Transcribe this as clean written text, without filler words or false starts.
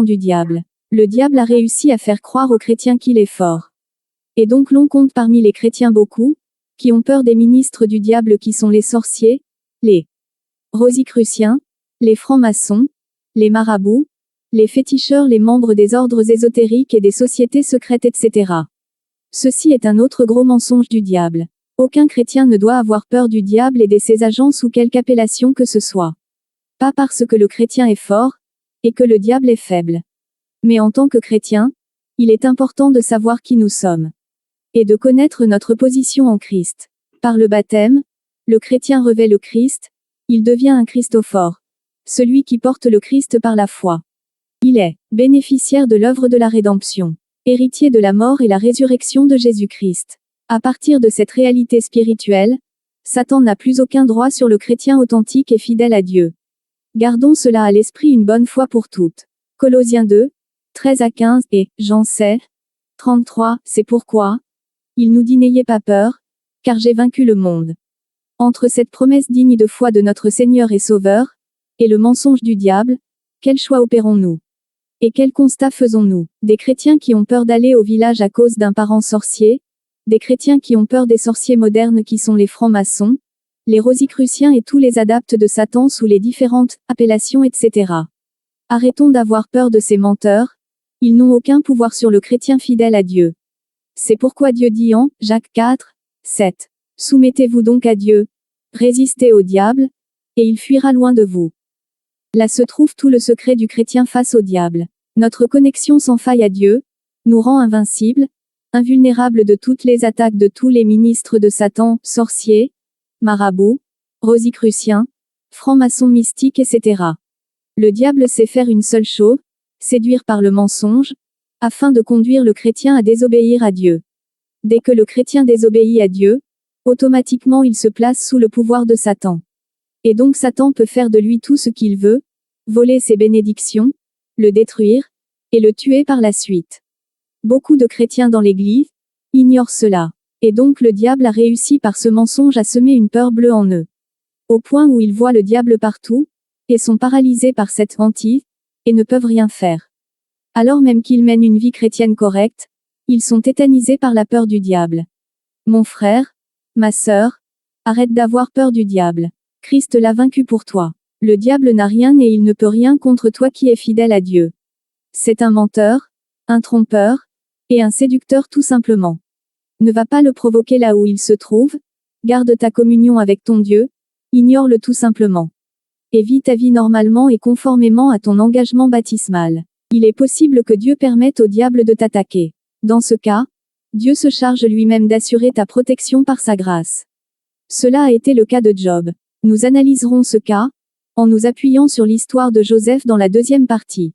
du diable. Le diable a réussi à faire croire aux chrétiens qu'il est fort. Et donc l'on compte parmi les chrétiens beaucoup, qui ont peur des ministres du diable qui sont les sorciers, les rosicruciens, les francs-maçons, les marabouts, les féticheurs, les membres des ordres ésotériques et des sociétés secrètes, etc. Ceci est un autre gros mensonge du diable. Aucun chrétien ne doit avoir peur du diable et de ses agents sous quelque appellation que ce soit. Pas parce que le chrétien est fort, et que le diable est faible. Mais en tant que chrétien, il est important de savoir qui nous sommes. Et de connaître notre position en Christ. Par le baptême, le chrétien revêt le Christ, il devient un Christophore. Celui qui porte le Christ par la foi. Il est bénéficiaire de l'œuvre de la rédemption, héritier de la mort et la résurrection de Jésus-Christ. À partir de cette réalité spirituelle, Satan n'a plus aucun droit sur le chrétien authentique et fidèle à Dieu. Gardons cela à l'esprit une bonne fois pour toutes. Colossiens 2, 13 à 15 et Jean 7, 33, c'est pourquoi il nous dit n'ayez pas peur, car j'ai vaincu le monde. Entre cette promesse digne de foi de notre Seigneur et Sauveur, et le mensonge du diable, quel choix opérons-nous? Et quel constat faisons-nous? Des chrétiens qui ont peur d'aller au village à cause d'un parent sorcier, des chrétiens qui ont peur des sorciers modernes qui sont les francs-maçons, les rosicruciens et tous les adeptes de Satan sous les différentes appellations, etc. Arrêtons d'avoir peur de ces menteurs, ils n'ont aucun pouvoir sur le chrétien fidèle à Dieu. C'est pourquoi Dieu dit en Jacques 4, 7. Soumettez-vous donc à Dieu, résistez au diable, et il fuira loin de vous. Là se trouve tout le secret du chrétien face au diable. Notre connexion sans faille à Dieu nous rend invincibles, invulnérables de toutes les attaques de tous les ministres de Satan, sorciers, marabouts, rosicruciens, francs-maçons mystiques, etc. Le diable sait faire une seule chose, séduire par le mensonge, afin de conduire le chrétien à désobéir à Dieu. Dès que le chrétien désobéit à Dieu, automatiquement il se place sous le pouvoir de Satan. Et donc Satan peut faire de lui tout ce qu'il veut, voler ses bénédictions, le détruire, et le tuer par la suite. Beaucoup de chrétiens dans l'Église ignorent cela. Et donc le diable a réussi par ce mensonge à semer une peur bleue en eux. Au point où ils voient le diable partout, et sont paralysés par cette hantise, et ne peuvent rien faire. Alors même qu'ils mènent une vie chrétienne correcte, ils sont tétanisés par la peur du diable. Mon frère, ma sœur, arrête d'avoir peur du diable. Christ l'a vaincu pour toi. Le diable n'a rien et il ne peut rien contre toi qui es fidèle à Dieu. C'est un menteur, un trompeur, et un séducteur tout simplement. Ne va pas le provoquer là où il se trouve, garde ta communion avec ton Dieu, ignore-le tout simplement. Et vis ta vie normalement et conformément à ton engagement baptismal. Il est possible que Dieu permette au diable de t'attaquer. Dans ce cas, Dieu se charge lui-même d'assurer ta protection par sa grâce. Cela a été le cas de Job. Nous analyserons ce cas, en nous appuyant sur l'histoire de Joseph dans la deuxième partie.